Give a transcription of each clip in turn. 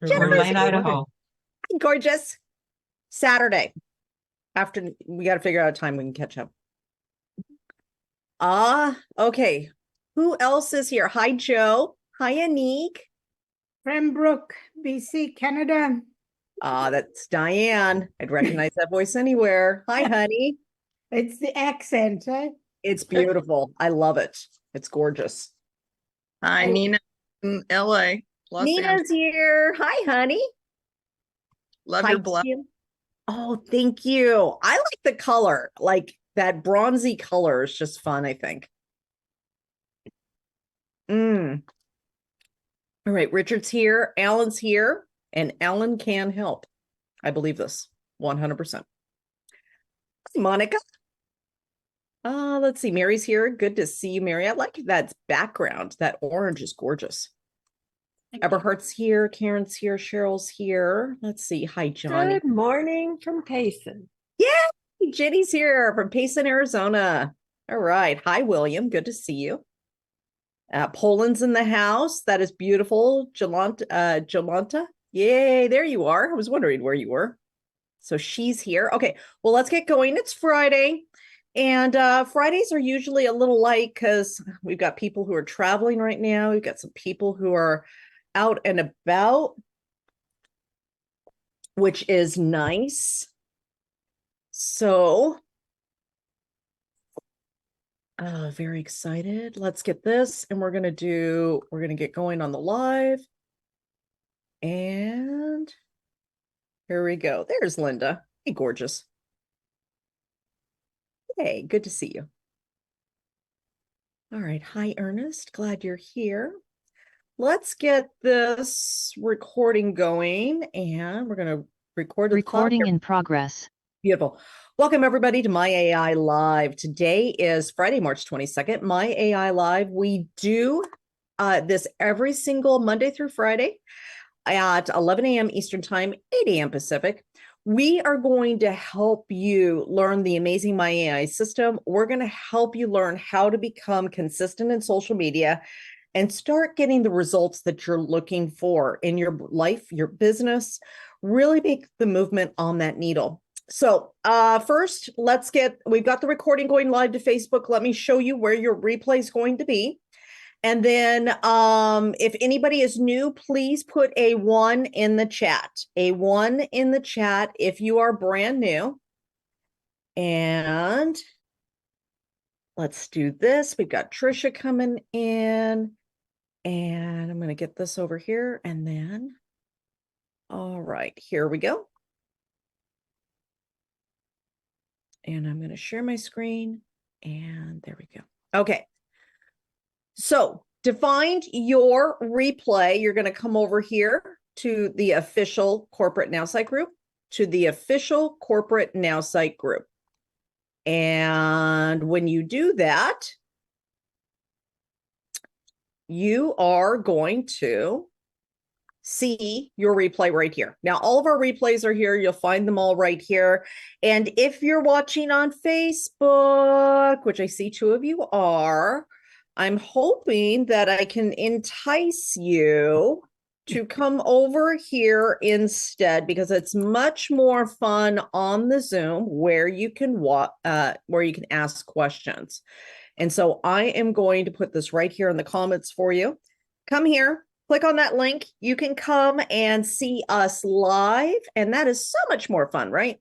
Jennifer's Lane, Idaho. gorgeous. Saturday. After we got to figure out a time we can catch up. Okay. Who else is here? Hi, Joe. Hi, Anique. Pembroke, BC, Canada. That's Diane. I'd recognize that voice anywhere. Hi, honey. It's the accent, right? It's beautiful. I love it. It's gorgeous. Hi, Oh. Nina in LA, Los Angeles. Nina's here. Hi, honey. Love Hi, your blouse. Jim. Oh, thank you. I like the color. Like that bronzy color is just fun, I think. All right, Richard's here. Alan's here. And Alan can help. I believe this 100%. Hi, Monica. Let's see. Mary's here. Good to see you, Mary. I like that background. That orange is gorgeous. Eberhardt's here. Karen's here. Cheryl's here. Let's see. Hi, Johnny. Good morning from Payson. Yeah, Jenny's here from Payson, Arizona. All right. Hi, William. Good to see you. Poland's in the house. That is beautiful. Jolanta. Yay, there you are. I was wondering where you were. So she's here. Okay, well, let's get going. It's Friday. And Fridays are usually a little light because we've got people who are traveling right now. We've got some people who are out and about, which is nice. So, very excited. Let's get this. And we're going to get going on the live. And here we go. There's Linda. Hey, gorgeous. Hey, good to see you. All right. Hi, Ernest. Glad you're here. Let's get this recording going, and we're going to record. Recording in progress. Beautiful. Welcome, everybody, to My AI Live. Today is Friday, March 22nd. My AI Live. We do this every single Monday through Friday at 11 a.m. Eastern Time, 8 a.m. Pacific. We are going to help you learn the amazing My AI system. We're going to help you learn how to become consistent in social media and start getting the results that you're looking for in your life, your business, really make the movement on that needle. So first, we've got the recording going live to Facebook. Let me show you where your replay is going to be. And then if anybody is new, please put a 1 in the chat. A 1 in the chat if you are brand new. And let's do this. We've got Trisha coming in. And I'm going to get this over here. And then, all right, here we go. And I'm going to share my screen. And there we go. Okay. So to find your replay, you're going to come over here to the official corporate NowSite group, And when you do that, you are going to see your replay right here. Now, all of our replays are here. You'll find them all right here. And if you're watching on Facebook, which I see 2 of you are, I'm hoping that I can entice you to come over here instead, because it's much more fun on the Zoom where you can ask questions. And so I am going to put this right here in the comments for you. Come here, click on that link. You can come and see us live, and that is so much more fun, right?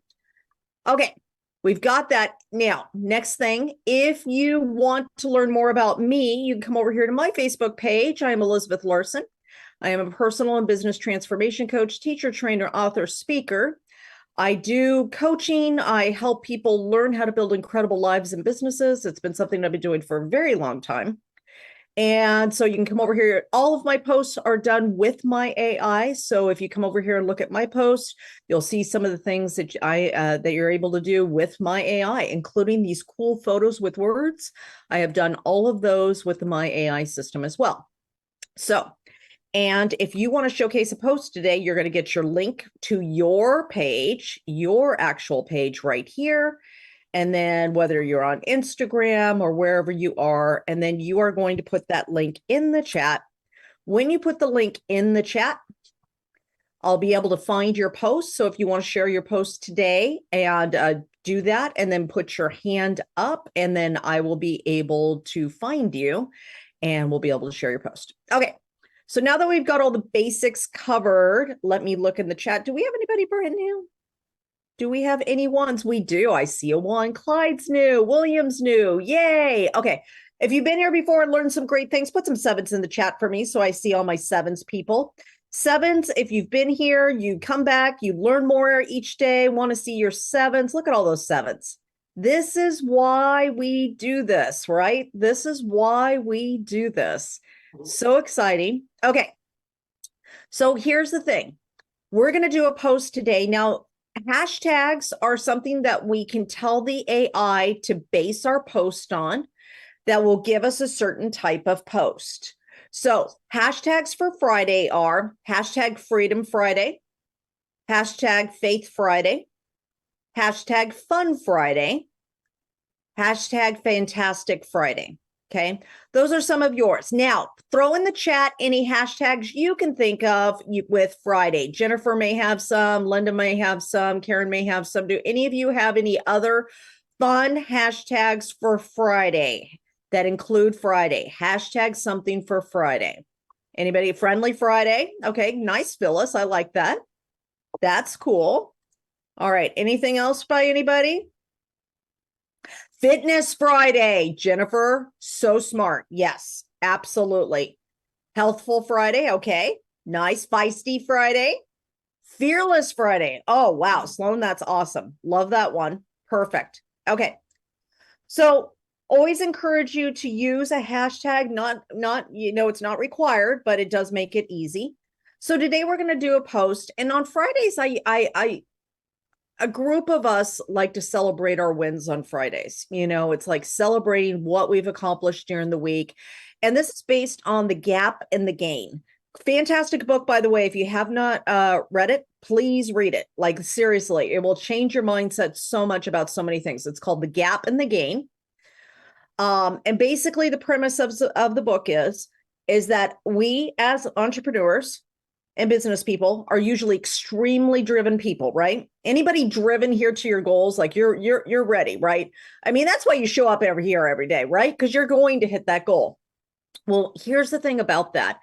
Okay. We've got that. Now, next thing, if you want to learn more about me, you can come over here to my Facebook page. I am Elizabeth Larson. I am a personal and business transformation coach, teacher, trainer, author, speaker. I do coaching. I help people learn how to build incredible lives and businesses. It's been something I've been doing for a very long time. And so you can come over here. All of my posts are done with my AI. So if you come over here and look at my posts, you'll see some of the things that that you're able to do with my AI, including these cool photos with words. I have done all of those with the my AI system as well. So, and if you want to showcase a post today, you're going to get your link to your page, your actual page right here. And then whether you're on Instagram or wherever you are, and then you are going to put that link in the chat. When you put the link in the chat, I'll be able to find your post. So if you want to share your post today and do that, and then put your hand up, and then I will be able to find you and we'll be able to share your post. Okay. So now that we've got all the basics covered, let me look in the chat. Do we have anybody brand new? Do we have any ones? We do. I see a one. Clyde's new. William's new. Yay. Okay. If you've been here before and learned some great things, put some sevens in the chat for me so I see all my sevens people. Sevens, if you've been here, you come back, you learn more each day, want to see your sevens. Look at all those sevens. This is why we do this, right? This is why we do this. So exciting. Okay. So here's the thing. We're going to do a post today. Now, hashtags are something that we can tell the AI to base our post on that will give us a certain type of post. So hashtags for Friday are hashtag Freedom Friday, hashtag Faith Friday, hashtag Fun Friday, hashtag Fantastic Friday. Okay, those are some of yours. Now, throw in the chat any hashtags you can think of with Friday. Jennifer may have some, Linda may have some, Karen may have some. Do any of you have any other fun hashtags for Friday that include Friday? Hashtag something for Friday. Anybody? Friendly Friday? Okay, nice, Phyllis. I like that. That's cool. All right, anything else by anybody? Fitness Friday, Jennifer, so smart. Yes, absolutely. Healthful Friday, okay. Nice. Feisty Friday. Fearless Friday. Oh, wow, Sloan, that's awesome. Love that one. Perfect. Okay. So always encourage you to use a hashtag, not, it's not required, but it does make it easy. So today we're going to do a post, and on Fridays, a group of us like to celebrate our wins on Fridays. It's like celebrating what we've accomplished during the week. And this is based on The Gap and the Gain. Fantastic book, by the way. If you have not read it, please read it. Like, seriously, it will change your mindset so much about so many things. It's called The Gap and the Gain. And basically the premise of the book is that we as entrepreneurs and business people are usually extremely driven people, right? Anybody driven here to your goals, like you're ready, right? I mean, that's why you show up every day, right? Because you're going to hit that goal. Well, here's the thing about that.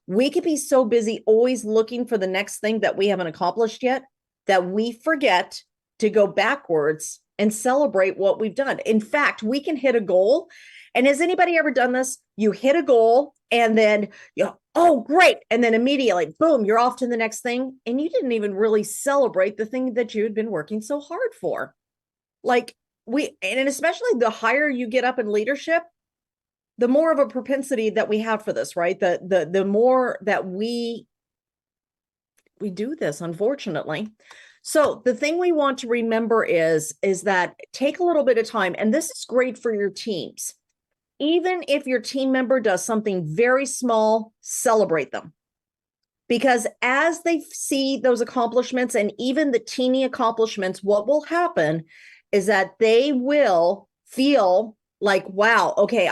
We could be so busy always looking for the next thing that we haven't accomplished yet that we forget to go backwards and celebrate what we've done. In fact, we can hit a goal. And has anybody ever done this? You hit a goal and then oh, great. And then immediately, boom, you're off to the next thing. And you didn't even really celebrate the thing that you had been working so hard for. Like and especially the higher you get up in leadership, the more of a propensity that we have for this, right? The more that we do this, unfortunately. So the thing we want to remember is that take a little bit of time, and this is great for your teams. Even if your team member does something very small, celebrate them. Because as they see those accomplishments and even the teeny accomplishments, what will happen is that they will feel like, wow, okay,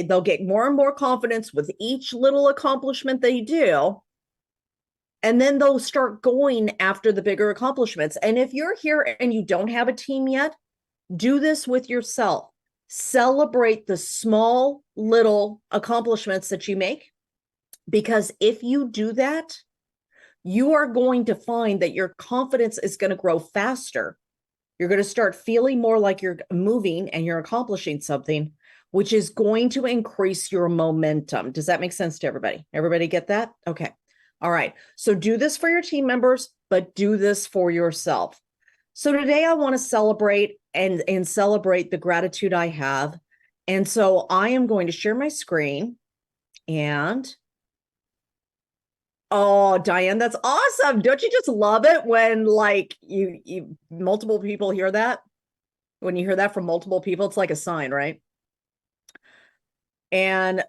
they'll get more and more confidence with each little accomplishment they do. And then they'll start going after the bigger accomplishments. And if you're here and you don't have a team yet, do this with yourself. Celebrate the small little accomplishments that you make, because if you do that, you are going to find that your confidence is going to grow faster. You're going to start feeling more like you're moving and you're accomplishing something, which is going to increase your momentum. Does that make sense to everybody? Everybody get that? Okay. All right. So do this for your team members, but do this for yourself. So today I want to celebrate and celebrate the gratitude I have. And so I am going to share my screen and oh, Diane, that's awesome. Don't you just love it when like you multiple people hear that? When you hear that from multiple people, it's like a sign, right? And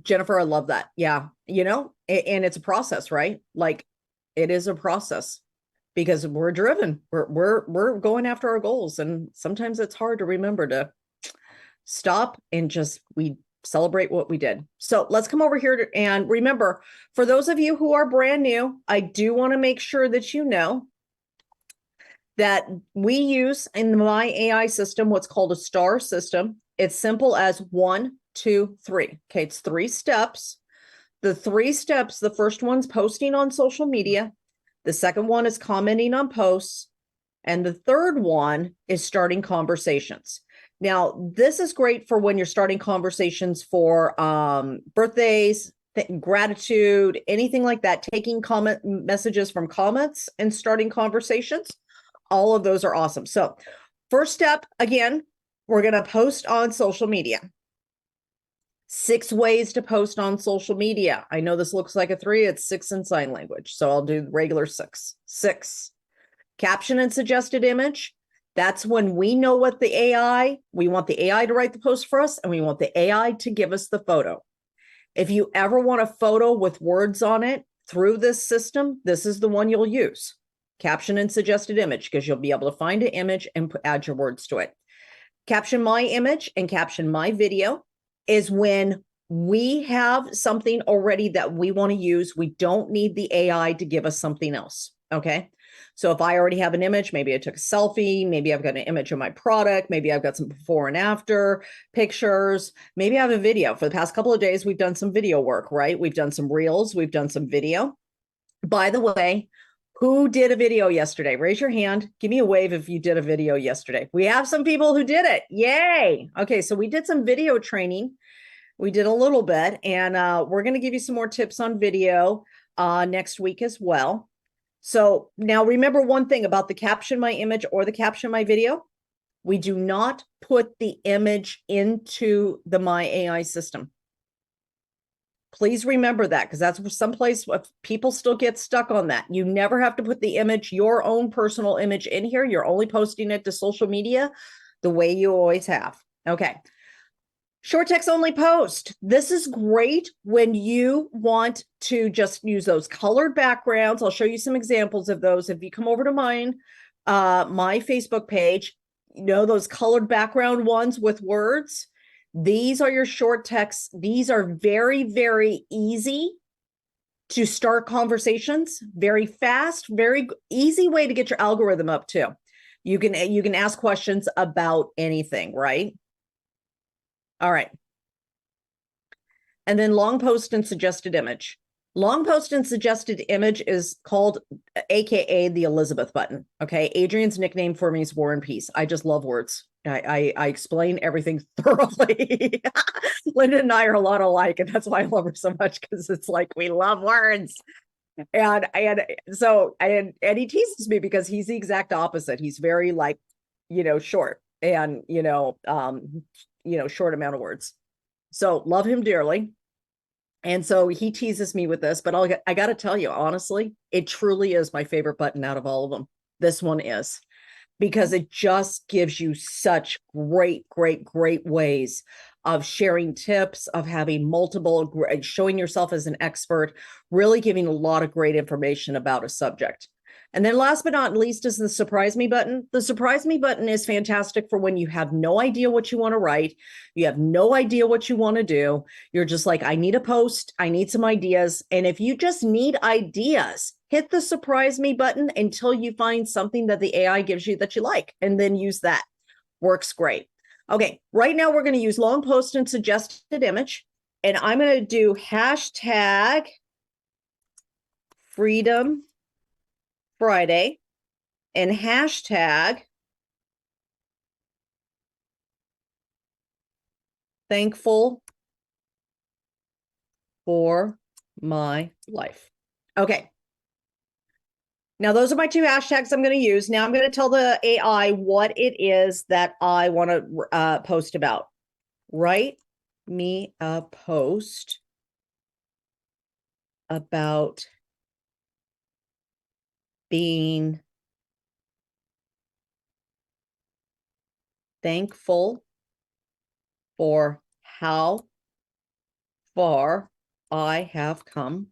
Jennifer, I love that. Yeah. And it's a process, right? Like it is a process. Because we're driven, we're going after our goals, and sometimes it's hard to remember to stop and just we celebrate what we did. So let's come over here and remember, for those of you who are brand new, I do want to make sure that you know that we use in my AI system what's called a STAR system. It's simple as 1, 2, 3. Okay, it's 3 steps. The 3 steps, the first one's posting on social media. The second one is commenting on posts. And the third one is starting conversations. Now, this is great for when you're starting conversations for birthdays, gratitude, anything like that, taking comment messages from comments and starting conversations. All of those are awesome. So first step, again, we're going to post on social media. 6 ways to post on social media. I know this looks like a 3, it's 6 in sign language. So I'll do regular 6. 6. Caption and suggested image. That's when we know what we want the AI to write the post for us, and we want the AI to give us the photo. If you ever want a photo with words on it through this system, this is the one you'll use. Caption and suggested image, because you'll be able to find an image and add your words to it. Caption my image and caption my video is when we have something already that we want to use. We don't need the AI to give us something else. Okay. So if I already have an image, maybe I took a selfie, maybe I've got an image of my product, maybe I've got some before and after pictures, maybe I have a video. For the past couple of days, we've done some video work, right? We've done some reels, we've done some video. By the way, who did a video yesterday? Raise your hand. Give me a wave if you did a video yesterday. We have some people who did it. Yay. Okay, so we did some video training. We did a little bit, and we're going to give you some more tips on video next week as well. So now remember one thing about the caption my image or the caption my video. We do not put the image into the My AI system. Please remember that, because that's someplace people still get stuck on that. You never have to put the image, your own personal image, in here. You're only posting it to social media the way you always have. Okay. Short text only post. This is great when you want to just use those colored backgrounds. I'll show you some examples of those. If you come over to my Facebook page, you know, those colored background ones with words. These are your short texts. These are very, very easy to start conversations, very fast, very easy way to get your algorithm up too. You can ask questions about anything, right? All right. And then long post and suggested image. Long post and suggested image is called AKA the Elizabeth button. Okay. Adrian's nickname for me is War and Peace. I just love words. I explain everything thoroughly. Linda and I are a lot alike, and that's why I love her so much, because it's like we love words. And he teases me because he's the exact opposite. He's very short and short amount of words. So love him dearly. And so he teases me with this, but I got to tell you, honestly, it truly is my favorite button out of all of them. This one is, because it just gives you such great ways of sharing tips, of having multiple, showing yourself as an expert, really giving a lot of great information about a subject. And then last but not least is the surprise me button. The surprise me button is fantastic for when you have no idea what you want to write. You have no idea what you want to do. You're just like, I need a post. I need some ideas. And if you just need ideas, hit the surprise me button until you find something that the AI gives you that you like, and then use that. Works great. Okay, right now we're going to use long post and suggested image. And I'm going to do hashtag Freedom Friday and hashtag thankful for my life. Okay. Now, those are my 2 hashtags I'm going to use. Now I'm going to tell the AI what it is that I want to post about. Write me a post about being thankful for how far I have come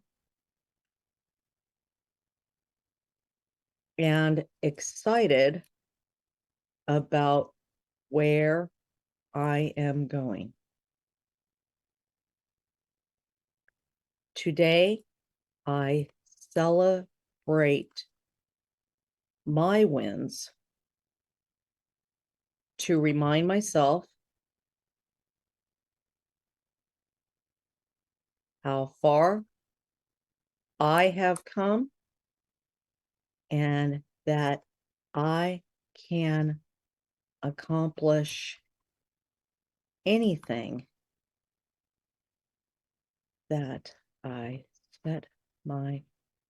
and excited about where I am going. Today, I celebrate my wins to remind myself how far I have come and that I can accomplish anything that I set my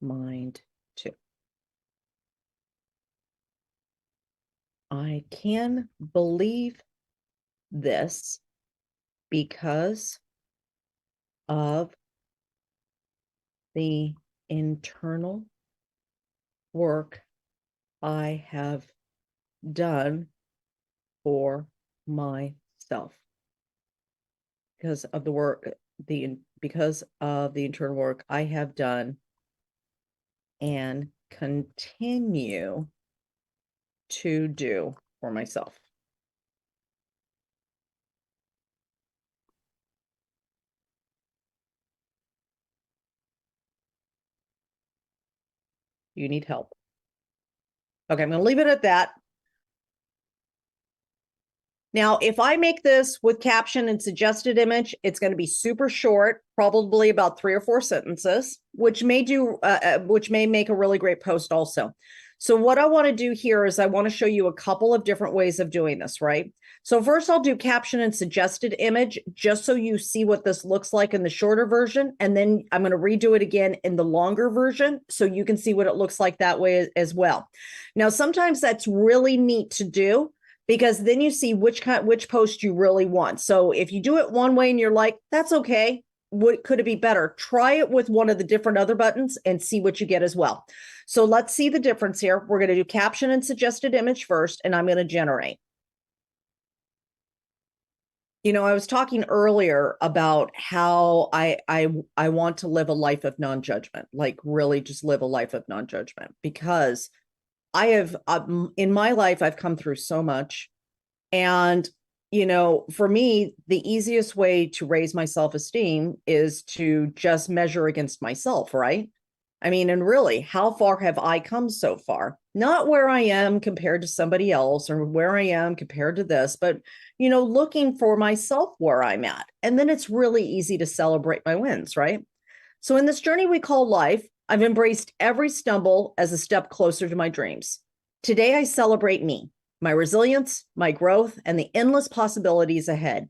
mind to. I can believe this because of the internal work I have done for myself. Because of the work, because of the internal work I have done and continue to do for myself. You need help. Okay, I'm going to leave it at that. Now, if I make this with caption and suggested image, it's going to be super short, probably about 3 or 4 sentences, which may make a really great post also. So what I want to do here is I want to show you a couple of different ways of doing this, right? So first I'll do caption and suggested image just so you see what this looks like in the shorter version. And then I'm going to redo it again in the longer version so you can see what it looks like that way as well. Now, sometimes that's really neat to do, because then you see which post you really want. So if you do it one way and you're like, that's okay, what could it be better? Try it with one of the different other buttons and see what you get as well. So let's see the difference here. We're going to do caption and suggested image first, and I'm going to generate. You know, I was talking earlier about how I want to live a life of non-judgment, like really just live a life of non-judgment, because I have, in my life, I've come through so much. And, you know, for me, the easiest way to raise my self-esteem is to just measure against myself, right? I mean, and really, how far have I come so far? Not where I am compared to somebody else or where I am compared to this, but, you know, looking for myself where I'm at. And then it's really easy to celebrate my wins, right? So in this journey we call life, I've embraced every stumble as a step closer to my dreams. Today, I celebrate me, my resilience, my growth, and the endless possibilities ahead.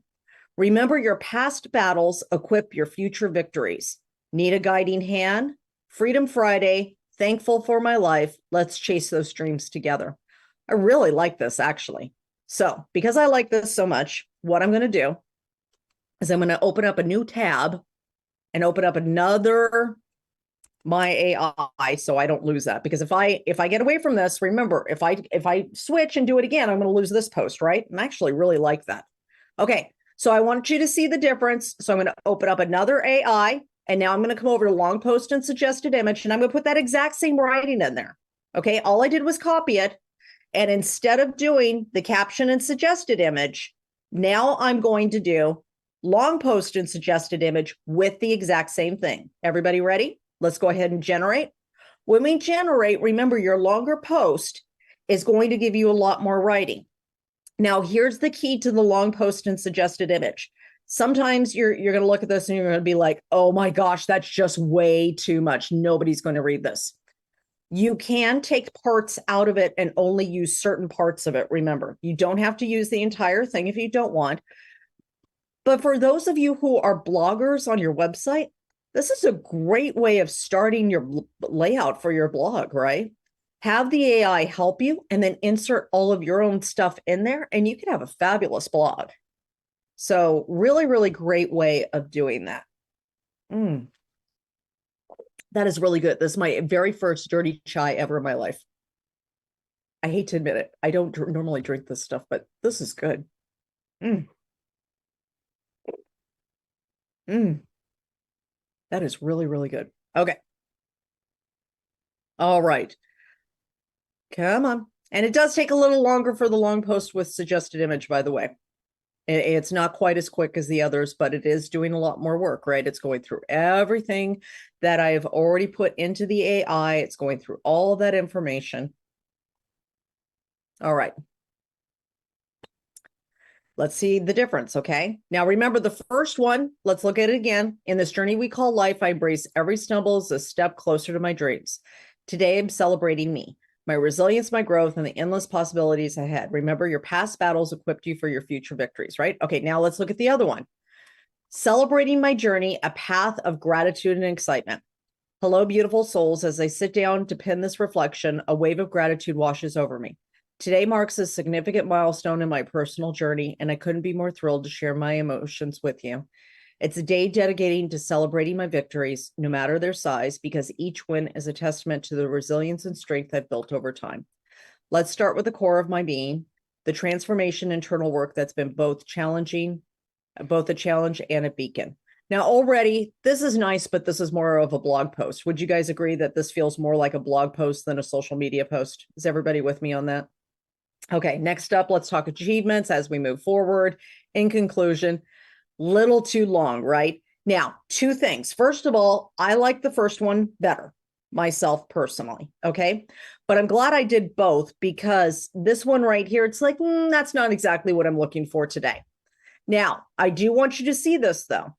Remember, your past battles equip your future victories. Need a guiding hand? Freedom Friday, thankful for my life. Let's chase those dreams together. I really like this, actually. So because I like this so much, what I'm going to do is I'm going to open up a new tab and open up another my AI so I don't lose that. Because if I get away from this, remember, if I switch and do it again, I'm going to lose this post, right? And I actually really like that. Okay, so I want you to see the difference. So I'm going to open up another AI, and now I'm going to come over to long post and suggested image, and I'm going to put that exact same writing in there. Okay, all I did was copy it. And instead of doing the caption and suggested image, now I'm going to do long post and suggested image with the exact same thing. Everybody ready? Let's go ahead and generate. When we generate, remember, your longer post is going to give you a lot more writing. Now, here's the key to the long post and suggested image. Sometimes you're going to look at this and you're going to be like, oh my gosh, that's just way too much. Nobody's going to read this. You can take parts out of it and only use certain parts of it. Remember, you don't have to use the entire thing if you don't want. But for those of you who are bloggers on your website, this is a great way of starting your layout for your blog, right? Have the AI help you and then insert all of your own stuff in there, and you can have a fabulous blog. So really, really great way of doing that. That is really good. This is my very first dirty chai ever in my life. I hate to admit it. I don't normally drink this stuff, but this is good. That is really, really good. Okay. All right. Come on. And it does take a little longer for the long post with suggested image, by the way. It's not quite as quick as the others, but it is doing a lot more work, right? It's going through everything that I have already put into the AI. It's going through all of that information. All right. Let's see the difference, okay? Now remember the first one, let's look at it again. In this journey we call life, I embrace every stumble as a step closer to my dreams. Today I'm celebrating me, my resilience, my growth, and the endless possibilities ahead. Remember, your past battles equipped you for your future victories, right? Okay, now let's look at the other one. Celebrating my journey, a path of gratitude and excitement. Hello, beautiful souls. As I sit down to pen this reflection, a wave of gratitude washes over me. Today marks a significant milestone in my personal journey, and I couldn't be more thrilled to share my emotions with you. It's a day dedicating to celebrating my victories, no matter their size, because each win is a testament to the resilience and strength I've built over time. Let's start with the core of my being, the transformation internal work that's been both a challenge and a beacon. Now, already, this is nice, but this is more of a blog post. Would you guys agree that this feels more like a blog post than a social media post? Is everybody with me on that? Okay, next up, let's talk achievements as we move forward. In conclusion, little too long, right? Now, two things. First of all, I like the first one better, myself personally, okay? But I'm glad I did both because this one right here, it's like, that's not exactly what I'm looking for today. Now, I do want you to see this though.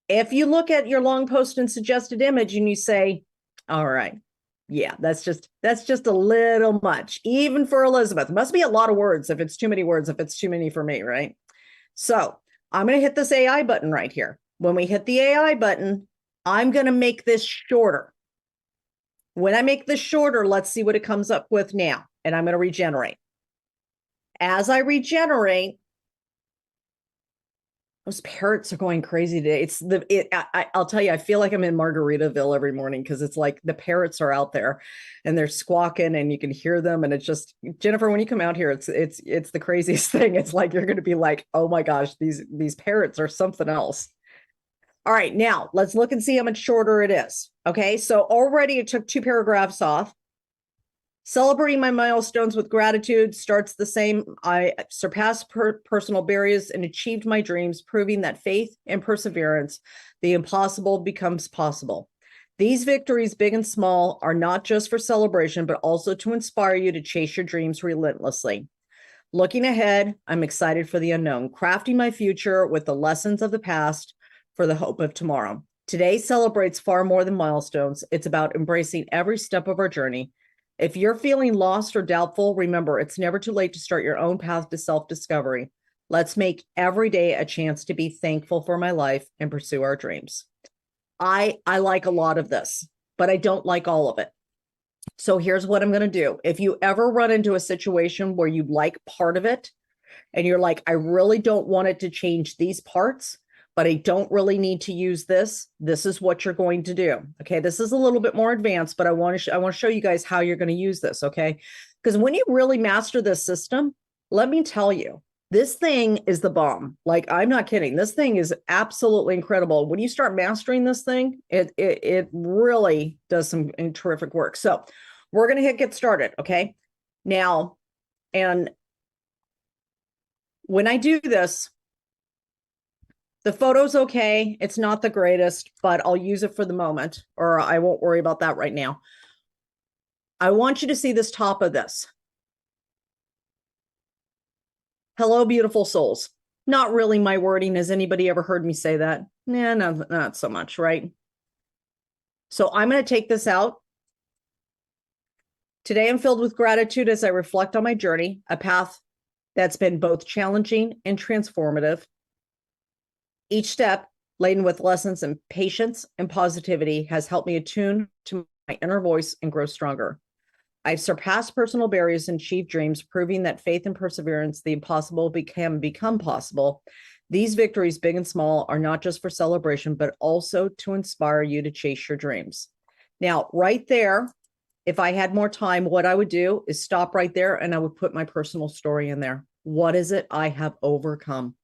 If you look at your long post and suggested image and you say, all right, yeah, that's just a little much, even for Elizabeth. It must be a lot of words if it's too many words, if it's too many for me, right? So I'm going to hit this AI button right here. When we hit the AI button, I'm going to make this shorter. When I make this shorter, let's see what it comes up with now. And I'm going to regenerate. As I regenerate, those parrots are going crazy today. I'll tell you, I feel like I'm in Margaritaville every morning because it's like the parrots are out there and they're squawking and you can hear them. And it's just, Jennifer, when you come out here, it's the craziest thing. It's like, you're going to be like, oh my gosh, these parrots are something else. All right, now let's look and see how much shorter it is. Okay, so already it took 2 paragraphs off. Celebrating my milestones with gratitude starts the same. I surpassed personal barriers and achieved my dreams, proving that faith and perseverance, the impossible becomes possible. These victories, big and small, are not just for celebration, but also to inspire you to chase your dreams relentlessly. Looking ahead, I'm excited for the unknown, crafting my future with the lessons of the past for the hope of tomorrow. Today celebrates far more than milestones. It's about embracing every step of our journey. If you're feeling lost or doubtful, remember, it's never too late to start your own path to self-discovery. Let's make every day a chance to be thankful for my life and pursue our dreams. I like a lot of this, but I don't like all of it. So here's what I'm going to do. If you ever run into a situation where you like part of it and you're like, I really don't want it to change these parts, but I don't really need to use this. This is what you're going to do. Okay. This is a little bit more advanced, but I want to show you guys how you're going to use this. Okay. Because when you really master this system, let me tell you, this thing is the bomb. Like, I'm not kidding. This thing is absolutely incredible. When you start mastering this thing, it really does some terrific work. So we're going to hit get started. Okay. Now, and when I do this, the photo's okay. It's not the greatest, but I'll use it for the moment, or I won't worry about that right now. I want you to see this top of this. Hello, beautiful souls. Not really my wording. Has anybody ever heard me say that? Nah, no, not so much, right? So I'm going to take this out. Today I'm filled with gratitude as I reflect on my journey, a path that's been both challenging and transformative. Each step, laden with lessons and patience and positivity, has helped me attune to my inner voice and grow stronger. I've surpassed personal barriers and achieved dreams, proving that faith and perseverance, the impossible can become possible. These victories, big and small, are not just for celebration, but also to inspire you to chase your dreams. Now, right there, if I had more time, what I would do is stop right there and I would put my personal story in there. What is it I have overcome?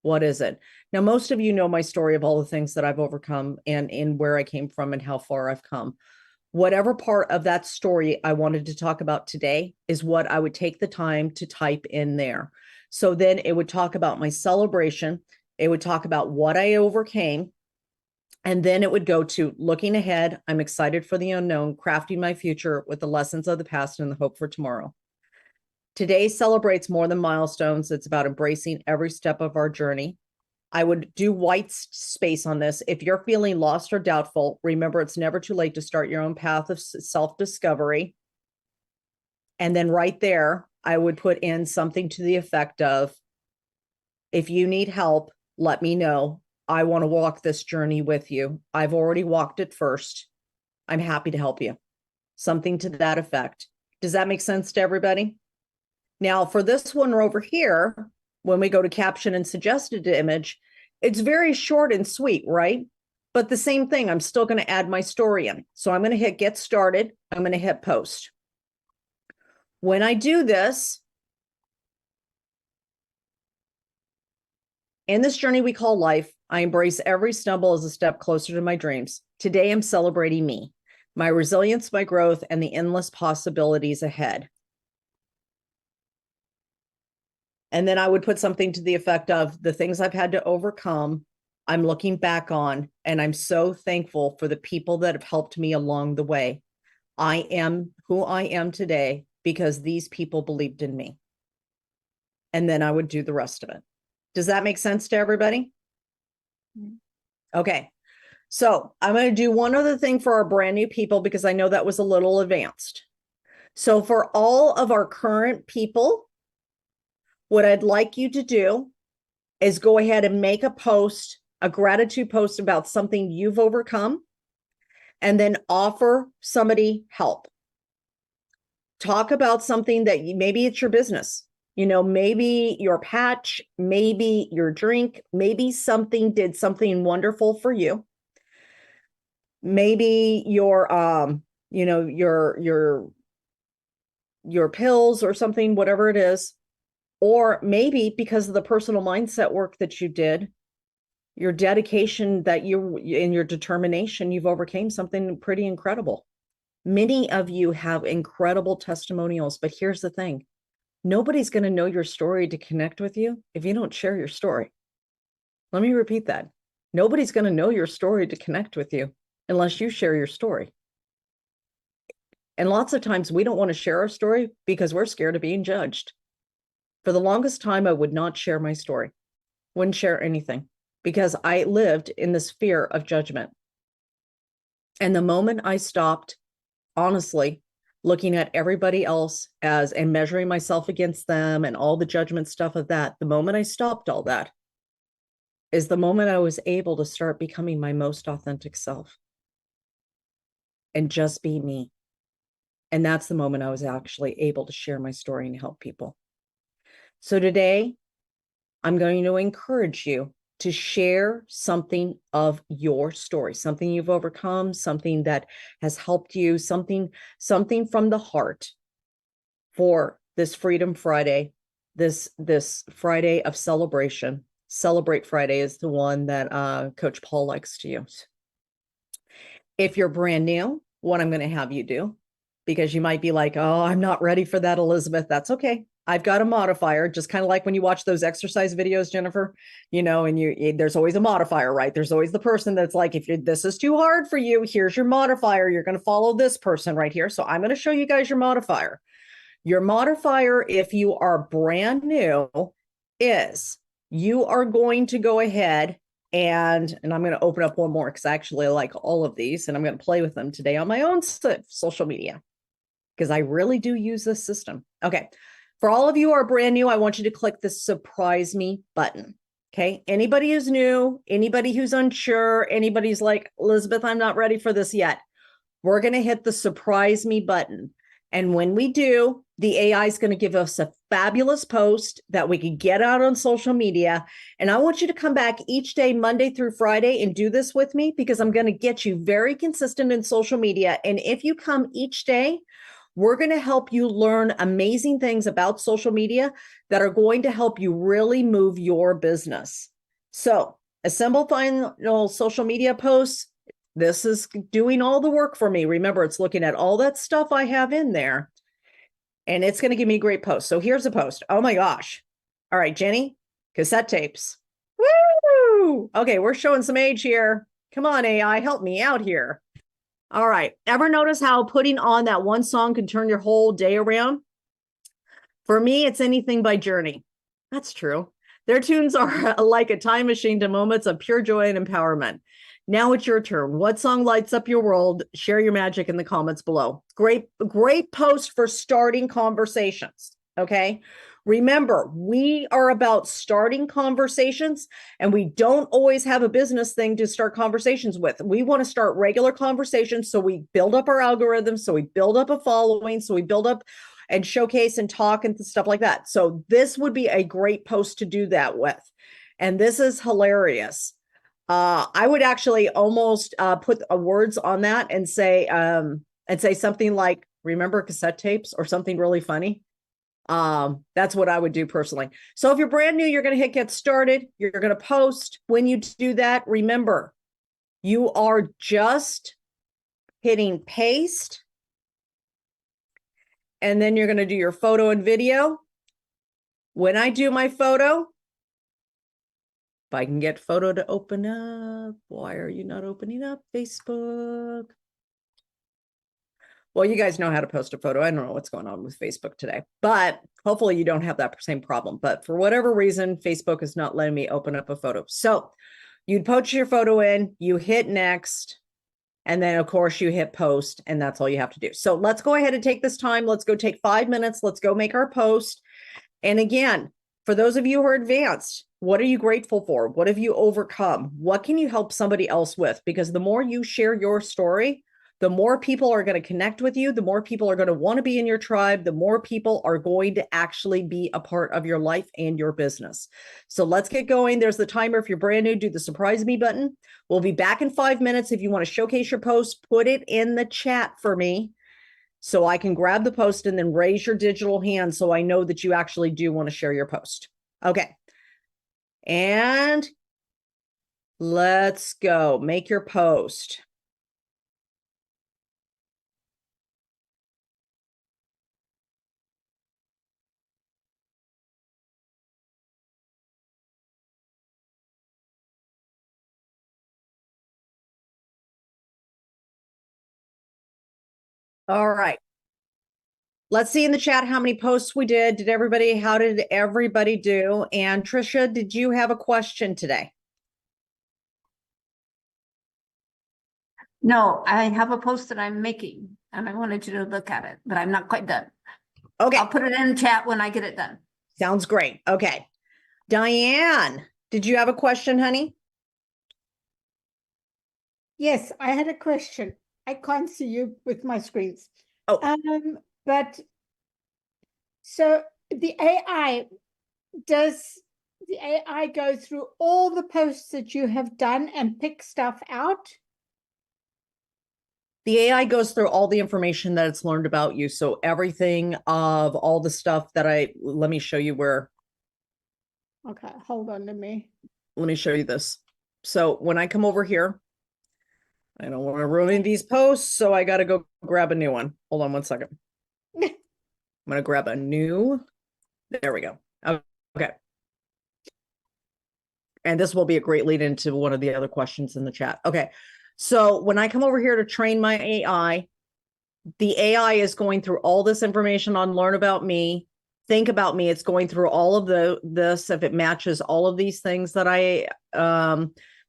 What is it? Now, most of you know my story of all the things that I've overcome and in where I came from and how far I've come. Whatever part of that story I wanted to talk about today is what I would take the time to type in there. So then it would talk about my celebration. It would talk about what I overcame. And then it would go to looking ahead. I'm excited for the unknown, crafting my future with the lessons of the past and the hope for tomorrow. Today celebrates more than milestones. It's about embracing every step of our journey. I would do white space on this. If you're feeling lost or doubtful, remember it's never too late to start your own path of self-discovery. And then right there, I would put in something to the effect of, if you need help, let me know. I want to walk this journey with you. I've already walked it first. I'm happy to help you. Something to that effect. Does that make sense to everybody? Now, for this one over here, when we go to caption and suggested image, it's very short and sweet, right? But the same thing, I'm still going to add my story in. So I'm going to hit get started. I'm going to hit post. When I do this, in this journey we call life, I embrace every stumble as a step closer to my dreams. Today, I'm celebrating me, my resilience, my growth, and the endless possibilities ahead. And then I would put something to the effect of the things I've had to overcome, I'm looking back on, and I'm so thankful for the people that have helped me along the way. I am who I am today because these people believed in me. And then I would do the rest of it. Does that make sense to everybody? Okay. So I'm going to do one other thing for our brand new people because I know that was a little advanced. So for all of our current people, what I'd like you to do is go ahead and make a post, a gratitude post about something you've overcome, and then offer somebody help. Talk about something that maybe it's your business, maybe your patch, maybe your drink, maybe something did something wonderful for you. Maybe your pills or something, whatever it is. Or maybe because of the personal mindset work that you did, your dedication that in your determination, you've overcame something pretty incredible. Many of you have incredible testimonials, but here's the thing. Nobody's going to know your story to connect with you if you don't share your story. Let me repeat that. Nobody's going to know your story to connect with you unless you share your story. And lots of times we don't want to share our story because we're scared of being judged. For the longest time, I would not share my story, wouldn't share anything because I lived in this fear of judgment. And the moment I stopped, honestly, looking at everybody else and measuring myself against them and all the judgment stuff of that, the moment I stopped all that is the moment I was able to start becoming my most authentic self and just be me. And that's the moment I was actually able to share my story and help people. So today, I'm going to encourage you to share something of your story, something you've overcome, something that has helped you, something from the heart for this Freedom Friday, this Friday of celebration. Celebrate Friday is the one that Coach Paul likes to use. If you're brand new, what I'm going to have you do, because you might be like, oh, I'm not ready for that, Elizabeth. That's okay. I've got a modifier, just kind of like when you watch those exercise videos, Jennifer, and there's always a modifier, right? There's always the person that's like, if this is too hard for you, here's your modifier. You're going to follow this person right here. So I'm going to show you guys your modifier. Your modifier, if you are brand new, is you are going to go ahead and I'm going to open up one more because I actually like all of these and I'm going to play with them today on my own social media because I really do use this system. Okay. For all of you who are brand new, I want you to click the surprise me button. Okay. Anybody who's new, anybody who's unsure, anybody's like, Elizabeth, I'm not ready for this yet. We're going to hit the surprise me button. And when we do, the AI is going to give us a fabulous post that we can get out on social media. And I want you to come back each day, Monday through Friday, and do this with me because I'm going to get you very consistent in social media. And if you come each day, we're going to help you learn amazing things about social media that are going to help you really move your business. So assemble final social media posts. This is doing all the work for me. Remember, it's looking at all that stuff I have in there, and it's going to give me a great post. So here's a post. Oh my gosh. All right, Jenny, cassette tapes. Woo! Okay, we're showing some age here. Come on, AI, help me out here. All right. Ever notice how putting on that one song can turn your whole day around? For me, it's anything by Journey. That's true. Their tunes are like a time machine to moments of pure joy and empowerment. Now it's your turn. What song lights up your world? Share your magic in the comments below. Great post for starting conversations. Okay. Remember, we are about starting conversations, and we don't always have a business thing to start conversations with. We want to start regular conversations so we build up our algorithms, so we build up a following, so we build up and showcase and talk and stuff like that. So this would be a great post to do that with. And this is hilarious. I would actually almost put words on that and say something like, remember cassette tapes, or something really funny. That's what I would do personally. So if you're brand new, you're going to hit get started. You're going to post. When you do that, remember, you are just hitting paste. And then you're going to do your photo and video. When I do my photo, if I can get photo to open up, why are you not opening up Facebook? Well, you guys know how to post a photo. I don't know what's going on with Facebook today, but hopefully you don't have that same problem. But for whatever reason, Facebook is not letting me open up a photo. So you'd post your photo in, you hit next, and then of course you hit post, and that's all you have to do. So let's go ahead and take this time. Let's go take 5 minutes. Let's go make our post. And again, for those of you who are advanced, what are you grateful for? What have you overcome? What can you help somebody else with? Because the more you share your story, the more people are going to connect with you, the more people are going to want to be in your tribe, the more people are going to actually be a part of your life and your business. So let's get going. There's the timer. If you're brand new, do the surprise me button. We'll be back in 5 minutes. If you want to showcase your post, put it in the chat for me so I can grab the post, and then raise your digital hand so I know that you actually do want to share your post. Okay. And let's go. Make your post. All right. Let's see in the chat how many posts we did. How did everybody do? And Trisha, did you have a question today? No, I have a post that I'm making and I wanted you to look at it, but I'm not quite done. Okay. I'll put it in the chat when I get it done. Sounds great. Okay. Diane, did you have a question, honey? Yes, I had a question. I can't see you with my screens. Oh. But so the AI, does the AI go through all the posts that you have done and pick stuff out? The AI goes through all the information that it's learned about you. So everything of all the stuff that let me show you where. Okay, hold on to me. Let me show you this. So when I come over here, I don't want to ruin these posts, so I got to go grab a new one. Hold on one second. I'm going to grab a new. There we go. Okay. And this will be a great lead into one of the other questions in the chat. Okay. So when I come over here to train my AI, the AI is going through all this information on learn about me, think about me. It's going through all of this. If it matches all of these things that I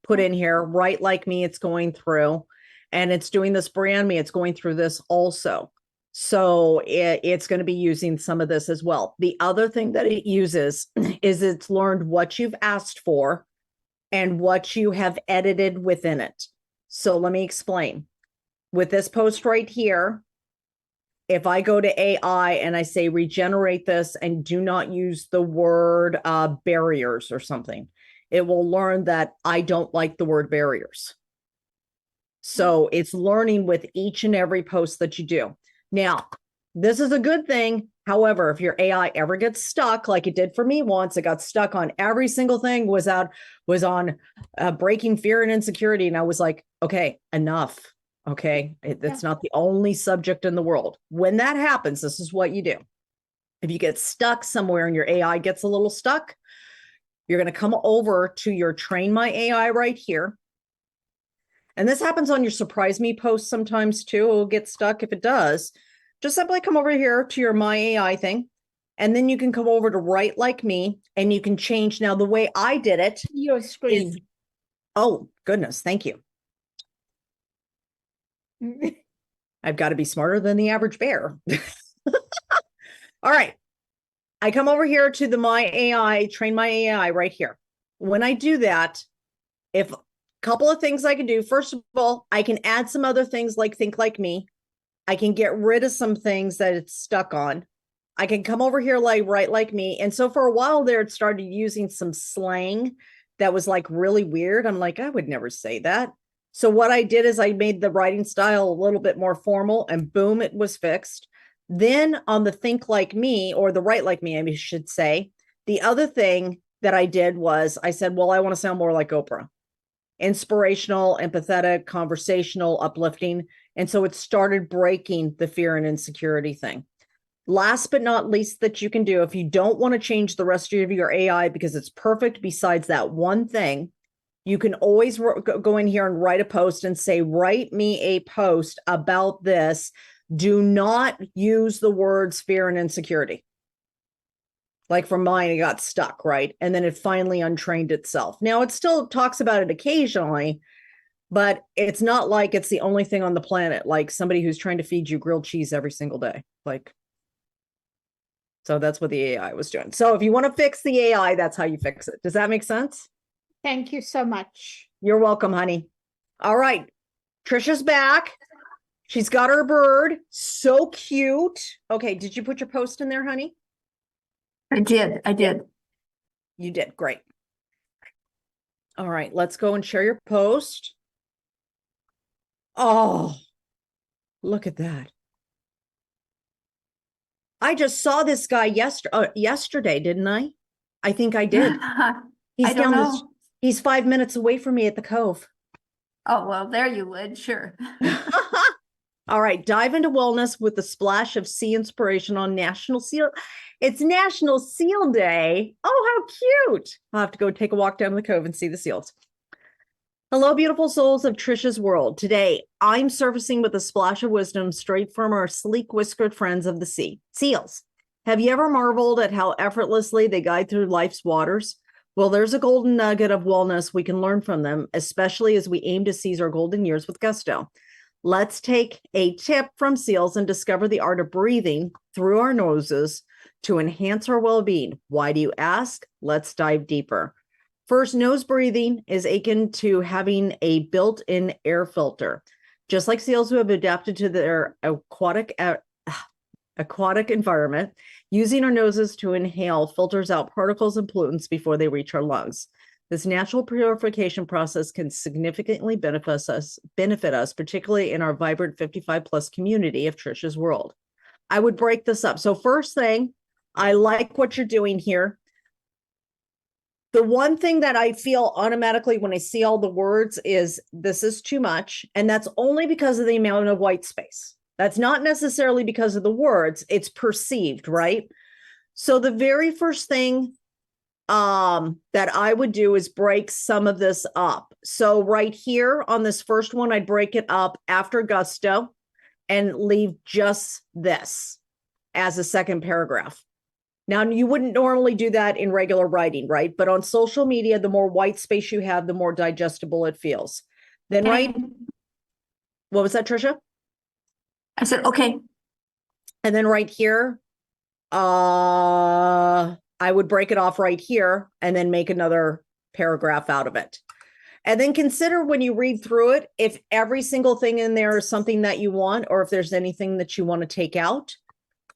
put in here, write like me, it's going through, and it's doing this brand me. It's going through this also. So it's going to be using some of this as well. The other thing that it uses is it's learned what you've asked for and what you have edited within it. So let me explain. With this post right here, if I go to AI and I say regenerate this and do not use the word barriers or something, it will learn that I don't like the word barriers. So it's learning with each and every post that you do. Now, this is a good thing. However, if your AI ever gets stuck, like it did for me once, it got stuck on every single thing was on breaking fear and insecurity. And I was like, okay, enough. Okay. It's not the only subject in the world. When that happens, this is what you do. If you get stuck somewhere and your AI gets a little stuck, You're going to come over to your Train My AI right here. And this happens on your Surprise Me post sometimes too. It will get stuck. If it does, just simply come over here to your My AI thing. And then you can come over to Write Like Me and you can change. Now, the way I did it Your screen. is, oh, goodness, thank you. I've got to be smarter than the average bear. All right. I come over here to the My AI, Train My AI right here. When I do that, if a couple of things I can do, first of all, I can add some other things like Think Like Me. I can get rid of some things that it's stuck on. I can come over here like Write Like Me. And so for a while there, it started using some slang that was like really weird. I'm like, I would never say that. So what I did is I made the writing style a little bit more formal and boom, it was fixed. Then on the Think Like Me, or the Write Like Me, I should say, the other thing that I did was I said, well, I want to sound more like Oprah. Inspirational, empathetic, conversational, uplifting. And so it started breaking the fear and insecurity thing. Last but not least that you can do, if you don't want to change the rest of your AI because it's perfect besides that one thing, you can always go in here and write a post and say, write me a post about this. Do not use the words fear and insecurity. Like for mine, it got stuck, right? And then it finally untrained itself. Now it still talks about it occasionally, but it's not like it's the only thing on the planet, like somebody who's trying to feed you grilled cheese every single day. Like, so that's what the AI was doing. So if you want to fix the AI, that's how you fix it. Does that make sense? Thank you so much. You're welcome, honey. All right. Trisha's back. She's got her bird. So cute. Okay. Did you put your post in there, honey? I did. You did. Great. All right. Let's go and share your post. Oh, look at that. I just saw this guy yesterday, didn't I? I think I did. He's I don't know. He's 5 minutes away from me at the Cove. Oh, well, there you would, sure. All right, dive into wellness with a splash of sea inspiration on National Seal. It's National Seal Day. Oh, how cute. I'll have to go take a walk down the Cove and see the seals. Hello, beautiful souls of Trisha's world. Today, I'm surfacing with a splash of wisdom straight from our sleek whiskered friends of the sea, seals. Have you ever marveled at how effortlessly they guide through life's waters? Well, there's a golden nugget of wellness we can learn from them, especially as we aim to seize our golden years with gusto. Let's take a tip from seals and discover the art of breathing through our noses to enhance our well-being. Why do you ask? Let's dive deeper. First, nose breathing is akin to having a built-in air filter. Just like seals who have adapted to their aquatic environment, using our noses to inhale filters out particles and pollutants before they reach our lungs. This natural purification process can significantly benefit us, particularly in our vibrant 55+ community of Trisha's world. I would break this up. So first thing, I like what you're doing here. The one thing that I feel automatically when I see all the words is this is too much. And that's only because of the amount of white space. That's not necessarily because of the words. It's perceived, right? So the very first thing that I would do is break some of this up. So right here on this first one, I'd break it up after gusto and leave just this as a second paragraph. Now, you wouldn't normally do that in regular writing, right? But on social media, the more white space you have, the more digestible it feels. Then, right? What was that, Trisha? I said, okay. And then right here, I would break it off right here and then make another paragraph out of it. And then consider when you read through it, if every single thing in there is something that you want, or if there's anything that you want to take out.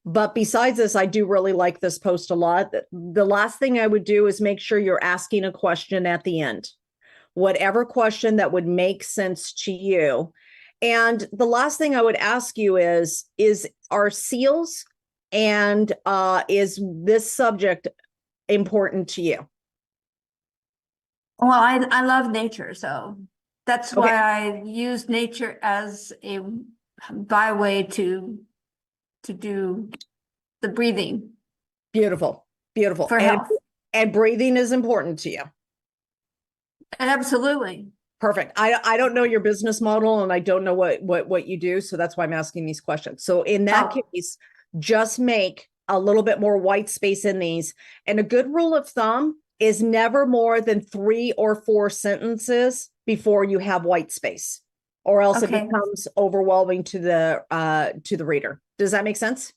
But besides this, I do really like this post a lot. The last thing I would do is make sure you're asking a question at the end, whatever question that would make sense to you. And the last thing I would ask you is are seals and is this subject important to you? Well, I love nature, so that's Okay. why I use nature as a byway to do the breathing Beautiful, beautiful. for And health. And breathing is important to you. Absolutely. Perfect. I don't know your business model and I don't know what you do, so that's why I'm asking these questions. So in that Oh. case, just make a little bit more white space in these. And a good rule of thumb is never more than 3 or 4 sentences before you have white space, or else Okay. it becomes overwhelming to the reader. Does that make sense?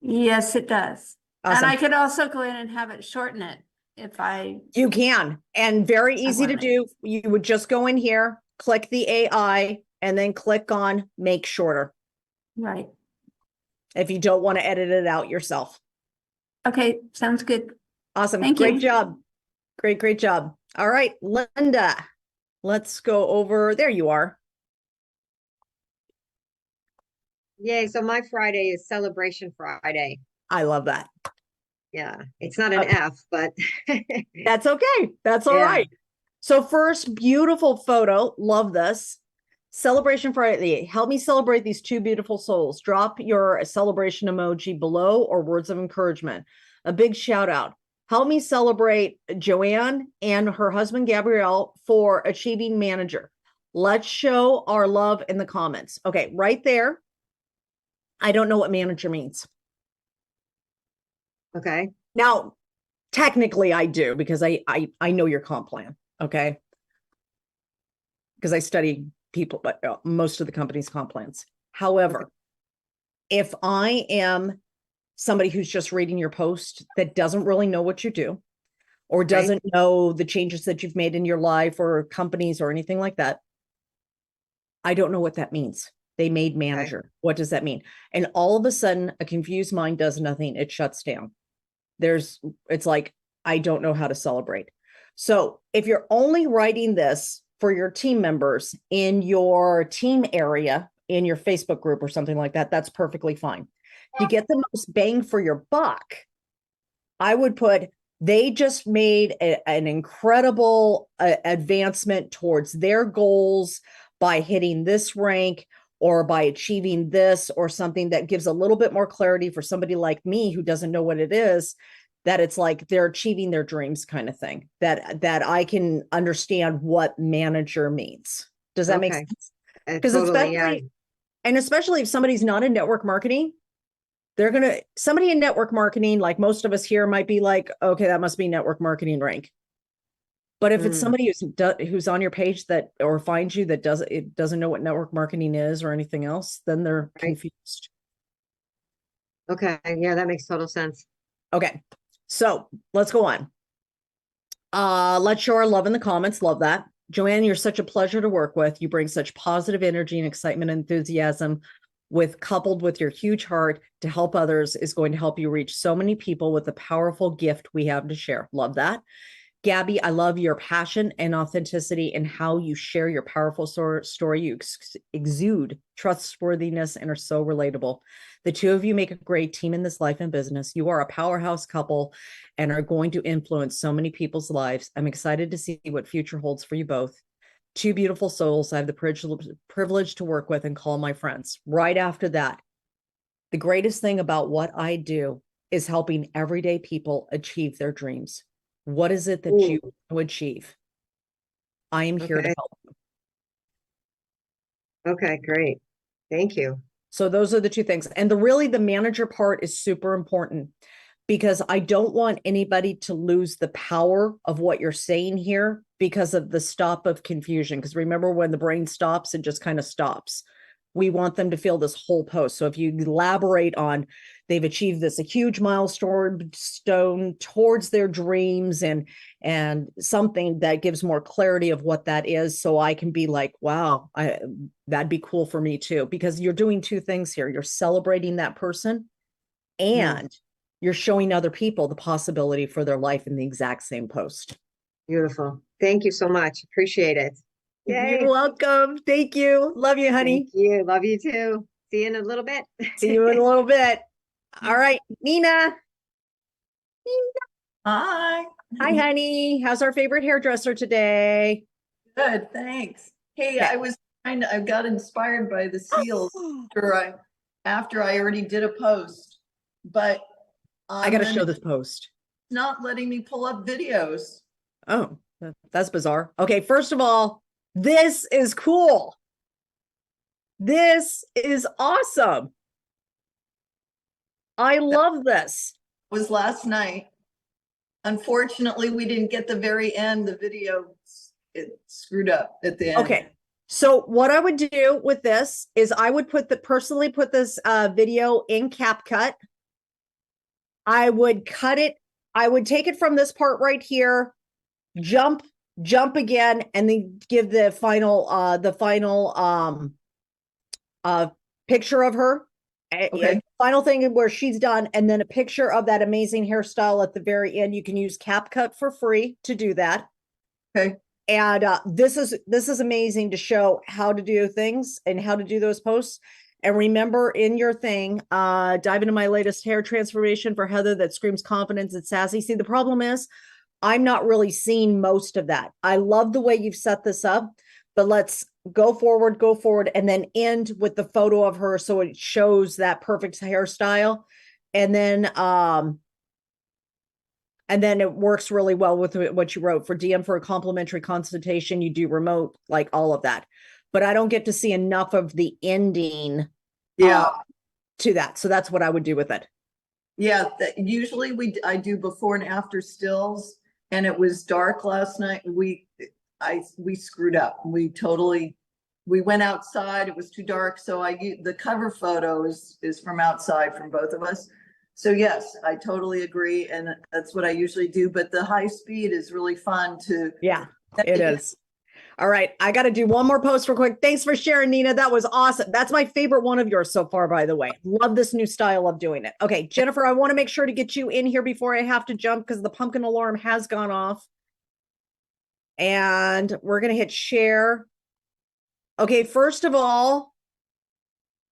Yes, it does. And Awesome. I could also go in and have it shorten it if I You can, and very easy to wanted. do. You would just go in here, click the AI, and then click on make shorter Right. if you don't want to edit it out yourself. Okay, sounds good. Awesome. Thank Great you. job. Great job. All right, Linda, let's go over. There you are. Yay, so my Friday is Celebration Friday. I love that. Yeah, it's not an Okay. F, but That's okay. That's all Yeah. right. So first, beautiful photo. Love this. Celebration Friday. Help me celebrate these 2 beautiful souls. Drop your celebration emoji below or words of encouragement. A big shout out. Help me celebrate Joanne and her husband Gabrielle for achieving manager. Let's show our love in the comments. Okay, right there. I don't know what manager means. okay. Now, technically I do because I know your comp plan, okay? Because I study people, but most of the company's comp plans. However, if I am somebody who's just reading your post that doesn't really know what you do or doesn't know the changes that you've made in your life or companies or anything like that, I don't know what that means. They made manager. What does that mean? And all of a sudden, a confused mind does nothing. It shuts down. It's like, I don't know how to celebrate. So if you're only writing this for your team members in your team area, in your Facebook group or something like that, that's perfectly fine. To get the most bang for your buck, I would put, they just made an incredible advancement towards their goals by hitting this rank or by achieving this or something that gives a little bit more clarity for somebody like me who doesn't know what it is, that it's like they're achieving their dreams kind of thing, that I can understand what manager means. Does that make sense? Because Totally, yeah. especially if somebody's not in network marketing, somebody in network marketing, like most of us here, might be like, okay, that must be network marketing rank. But if it's somebody who's on your page that, or finds you that doesn't know what network marketing is or anything else, then they're confused. Okay, yeah, that makes total sense. Okay, so let's go on. Let's show our love in the comments. Love that. Joanne, you're such a pleasure to work with. You bring such positive energy and excitement and enthusiasm coupled with your huge heart to help others is going to help you reach so many people with the powerful gift we have to share. Love that. Gabby, I love your passion and authenticity and how you share your powerful story. You exude trustworthiness and are so relatable. The 2 of you make a great team in this life and business. You are a powerhouse couple and are going to influence so many people's lives. I'm excited to see what future holds for you both. 2 beautiful souls I have the privilege to work with and call my friends. Right after that, the greatest thing about what I do is helping everyday people achieve their dreams. What is it that you want to achieve? I am here to help you. Okay, great. Thank you. So those are the 2 things. And the manager part is super important because I don't want anybody to lose the power of what you're saying here because of the stop of confusion. Because remember, when the brain stops, it just kind of stops. We want them to feel this whole post. So if you elaborate on they've achieved a huge milestone towards their dreams and something that gives more clarity of what that is. So I can be like, wow, that'd be cool for me too, because you're doing 2 things here. You're celebrating that person and you're showing other people the possibility for their life in the exact same post. Beautiful. Thank you so much. Appreciate it. Yay. You're welcome. Thank you. Love you, honey. Thank you. Love you too. See you in a little bit. See you in a little bit. All right, Nina. Hi. Hi, honey. How's our favorite hairdresser today? Good, thanks. Hey, Yeah. I got inspired by the seals after I already did a post, but I got to show this post. not letting me pull up videos. Oh, that's bizarre. Okay, first of all, this is cool. This is awesome. I love this. Was last night. Unfortunately, we didn't get the very end. The video, it screwed up at the end. Okay. So what I would do with this is I would personally put this video in CapCut. I would cut it. I would take it from this part right here, jump again, and then give the final picture of her. Okay. Final thing where she's done, and then a picture of that amazing hairstyle at the very end. You can use CapCut for free to do that. Okay. And this is amazing to show how to do things and how to do those posts. And remember, in your thing, dive into my latest hair transformation for Heather that screams confidence and sassy. See, the problem is I'm not really seeing most of that. I love the way you've set this up, but let's go forward, and then end with the photo of her so it shows that perfect hairstyle. And then it works really well with what you wrote for DM for a complimentary consultation. You do remote, like all of that, but I don't get to see enough of the ending Yeah. to that. So that's what I would do with it. Yeah. Usually I do before and after stills, and it was dark last night. We screwed up. We went outside. It was too dark. So the cover photo is from outside from both of us. So yes, I totally agree. And that's what I usually do, but the high speed is really fun to. Yeah, it is. All right. I got to do one more post real quick. Thanks for sharing, Nina. That was awesome. That's my favorite one of yours so far, by the way. Love this new style of doing it. Okay, Jennifer, I want to make sure to get you in here before I have to jump because the pumpkin alarm has gone off. And we're going to hit share. Okay, first of all,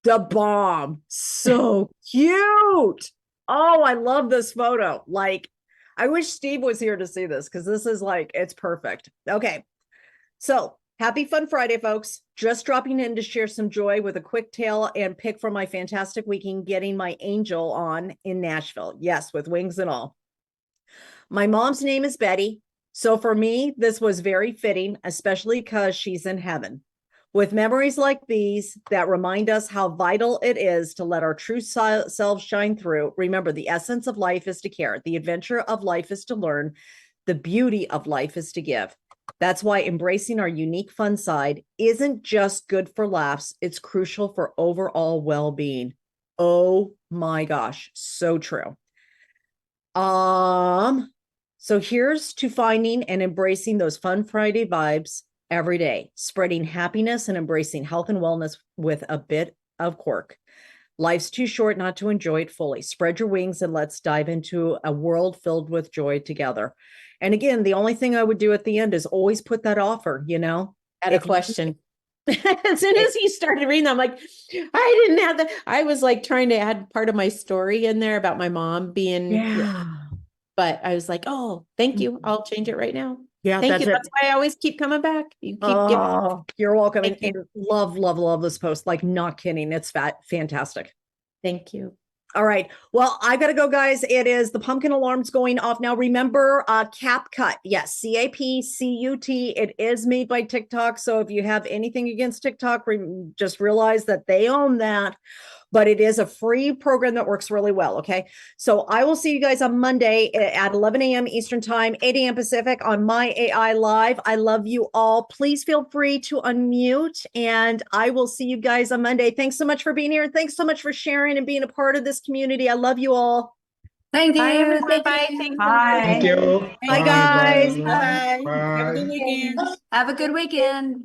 the bomb. So cute. Oh, I love this photo. Like, I wish Steve was here to see this because this is like, it's perfect. Okay. So happy Fun Friday, folks. Just dropping in to share some joy with a quick tale and pick from my fantastic weekend getting my angel on in Nashville. Yes, with wings and all. My mom's name is Betty. So for me, this was very fitting, especially because she's in heaven. With memories like these that remind us how vital it is to let our true selves shine through, remember the essence of life is to care. The adventure of life is to learn. The beauty of life is to give. That's why embracing our unique fun side isn't just good for laughs. It's crucial for overall well-being. Oh my gosh, so true. So here's to finding and embracing those Fun Friday vibes every day, spreading happiness and embracing health and wellness with a bit of quirk. Life's too short not to enjoy it fully. Spread your wings and let's dive into a world filled with joy together. And again, the only thing I would do at the end is always put that offer, you know. Had a question. As soon as he started reading, I'm like, I didn't have that. I was like trying to add part of my story in there about my mom being, but I was like, oh, thank you. I'll change it right now. Yeah, Thank that's you. it. That's why I always keep coming back. You keep giving. Oh, you're welcome. Thank And you. love this post. Like, not kidding. It's fantastic. Thank you. All right. Well, I got to go, guys. It is the pumpkin alarm's going off now. Remember, CapCut. Yes, CAPCUT. It is made by TikTok. So if you have anything against TikTok, just realize that they own that. But it is a free program that works really well. Okay. So I will see you guys on Monday at 11 a.m. Eastern time, 8 a.m. Pacific on My AI Live. I love you all. Please feel free to unmute and I will see you guys on Monday. Thanks so much for being here. Thanks so much for sharing and being a part of this community. I love you all. Thank you. Bye, everyone. Thank you. Bye. Thank you. Bye, guys. Bye. Bye. Bye. Have a good weekend. Have a good weekend.